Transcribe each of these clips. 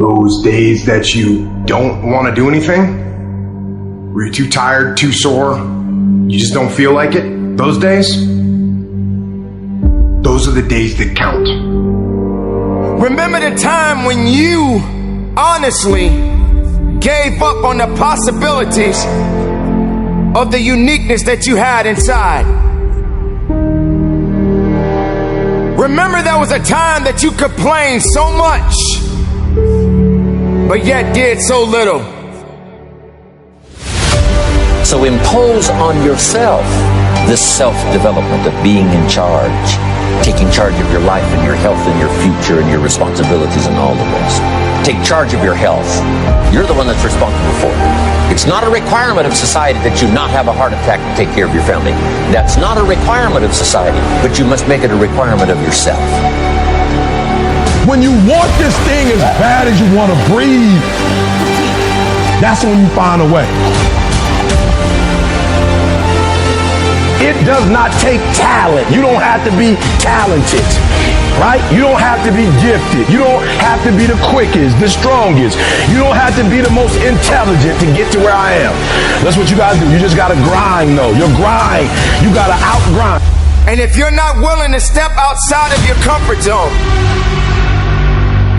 Those days that you don't want to do anything, where you're too tired, too sore, you just don't feel like it, those days, those are the days that count. Remember the time when you honestly gave up on the possibilities of the uniqueness that you had inside. Remember there was a time that you complained so much, but yet did so little. So impose on yourself this self-development of being in charge, taking charge of your life and your health and your future and your responsibilities and all the rest. Take charge of your health. You're the one that's responsible for it. It's not a requirement of society that you not have a heart attack to take care of your family. That's not a requirement of society, but you must make it a requirement of yourself. When you want this thing as bad as you want to breathe, that's when you find a way. It does not take talent. You don't have to be talented, right? You don't have to be gifted. You don't have to be the quickest, the strongest. You don't have to be the most intelligent to get to where I am. That's what you gotta do. You just gotta grind, though. Your grind, you gotta outgrind. And if you're not willing to step outside of your comfort zone,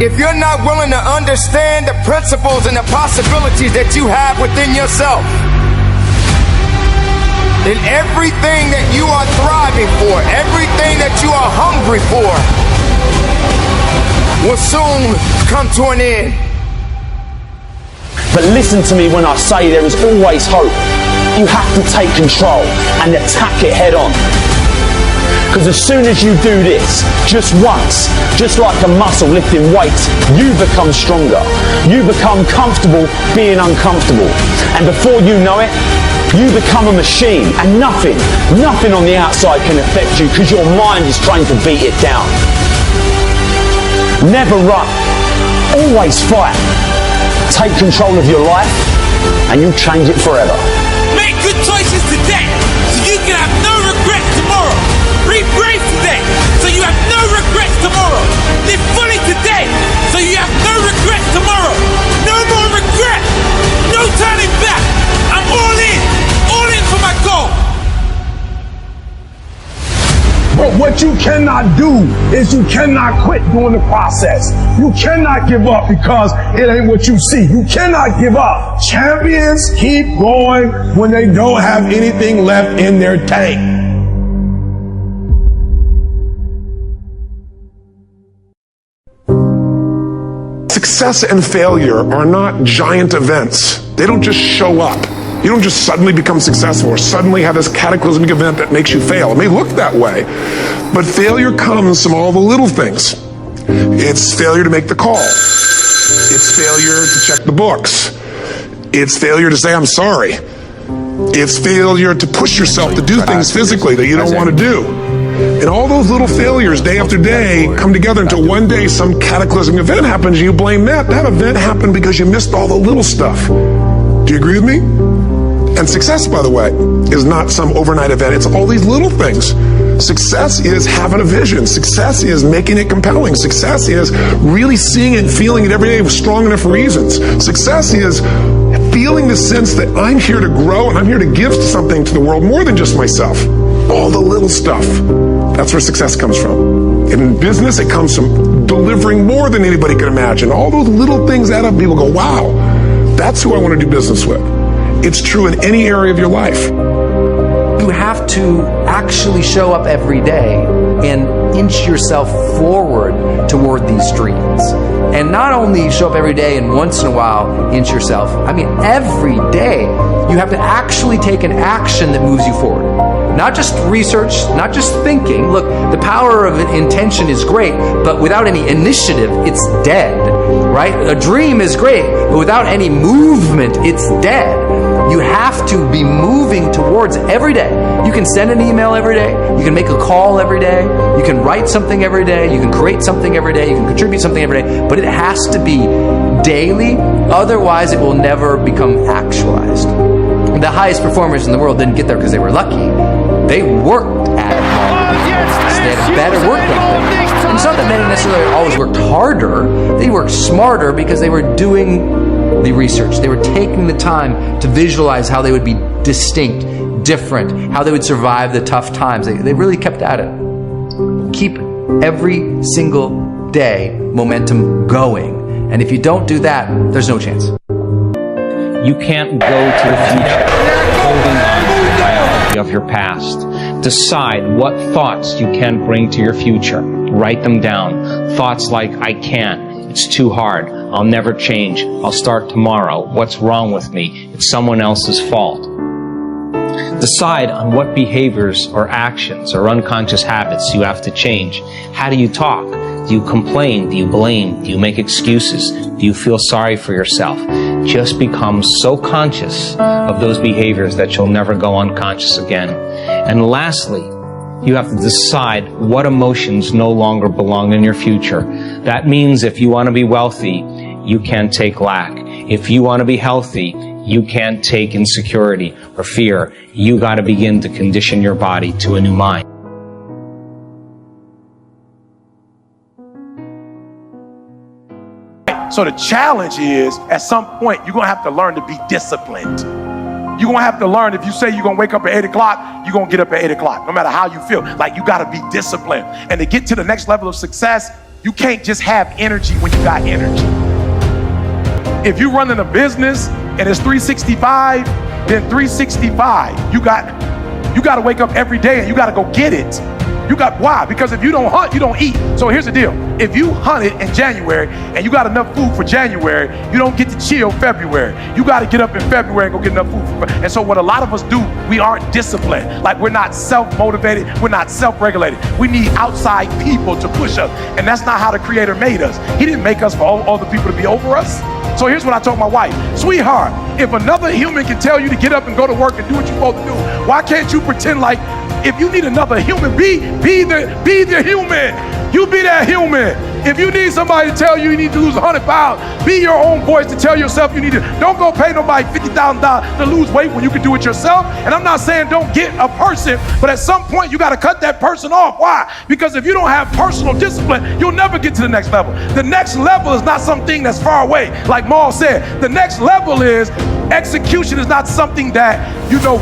if you're not willing to understand the principles and the possibilities that you have within yourself, then everything that you are thriving for, everything that you are hungry for, will soon come to an end. But listen to me when I say there is always hope. You have to take control and attack it head on. Because as soon as you do this, just once, just like a muscle lifting weights, you become stronger. You become comfortable being uncomfortable. And before you know it, you become a machine, and nothing on the outside can affect you because your mind is trained to beat it down. Never run, always fight. Take control of your life and you'll change it forever. Make good choices today so you can have no regrets tomorrow. Be brave today so you have no regrets tomorrow. Live fully today so you have no regrets tomorrow. No more regrets, no turning back. I'm all in for my goal. But what you cannot do is you cannot quit during the process. You cannot give up because it ain't what you see. You cannot give up. Champions keep going when they don't have anything left in their tank. Success and failure are not giant events. They don't just show up. You don't just suddenly become successful or suddenly have this cataclysmic event that makes you fail. It may look that way, but failure comes from all the little things. It's failure to make the call. It's failure to check the books. It's failure to say, I'm sorry. It's failure to push yourself to do things physically that you don't want to do. And all those little failures day after day come together until one day some cataclysmic event happens and you blame that. That event happened because you missed all the little stuff. Do you agree with me? And success, by the way, is not some overnight event. It's all these little things. Success is having a vision. Success is making it compelling. Success is really seeing it and feeling it every day with strong enough reasons. Success is feeling the sense that I'm here to grow and I'm here to give something to the world more than just myself. All the little stuff. That's where success comes from. In business, it comes from delivering more than anybody can imagine. All those little things add up. People go, wow, that's who I want to do business with. It's true in any area of your life. You have to actually show up every day and inch yourself forward toward these dreams. And not only show up every day and once in a while inch yourself, I mean every day you have to actually take an action that moves you forward. Not just research, not just thinking. Look, the power of intention is great, but without any initiative, it's dead, right? A dream is great, but without any movement, it's dead. You have to be moving towards every day. You can send an email every day. You can make a call every day. You can write something every day. You can create something every day. You can contribute something every day. But it has to be daily. Otherwise, it will never become actualized. The highest performers in the world didn't get there because they were lucky. They worked at it. They had a better work ethic. And it's not that they necessarily always worked harder. They worked smarter because they were doing the research. They were taking the time to visualize how they would be distinct, different, how they would survive the tough times. They really kept at it. Keep every single day momentum going. And if you don't do that, there's no chance. You can't go to the future holding on to the biology of your past. Decide what thoughts you can bring to your future. Write them down. Thoughts like, I can't. It's too hard. I'll never change. I'll start tomorrow. What's wrong with me? It's someone else's fault. Decide on what behaviors or actions or unconscious habits you have to change. How do you talk? Do you complain? Do you blame? Do you make excuses? Do you feel sorry for yourself? Just become so conscious of those behaviors that you'll never go unconscious again. And lastly, you have to decide what emotions no longer belong in your future. That means if you want to be wealthy, you can't take lack. If you want to be healthy, you can't take insecurity or fear. You got to begin to condition your body to a new mind. So the challenge is, at some point, you're going to have to learn to be disciplined. You're going to have to learn, if you say you're going to wake up at 8 o'clock, you're going to get up at 8 o'clock, no matter how you feel. Like, you got to be disciplined. And to get to the next level of success, you can't just have energy when you got energy. If you're running a business and it's 365, then 365. You got to wake up every day and you got to go get it. Why? Because if you don't hunt, you don't eat. So here's the deal. If you hunted in January and you got enough food for January, you don't get to chill February. You got to get up in February and go get enough food. And so what a lot of us do, we aren't disciplined. Like, we're not self-motivated. We're not self-regulated. We need outside people to push us. And that's not how the Creator made us. He didn't make us for all other people to be over us. So here's what I told my wife. Sweetheart, if another human can tell you to get up and go to work and do what you're supposed to do, why can't you pretend like, if you need another human, be the human. You be that human. If you need somebody to tell you you need to lose 100 pounds, be your own voice to tell yourself you need to. Don't go pay nobody $50,000 to lose weight when you can do it yourself. And I'm not saying don't get a person, but at some point you got to cut that person off. Why? Because if you don't have personal discipline, you'll never get to the next level. The next level is not something that's far away. Like Maul said, the next level is execution is not something that,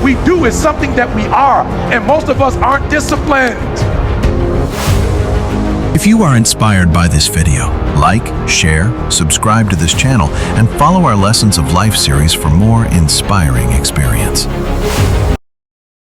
we do. It's something that we are. And most of us aren't disciplined. If you are inspired by this video, like, share, subscribe to this channel, and follow our Lessons of Life series for more inspiring experience.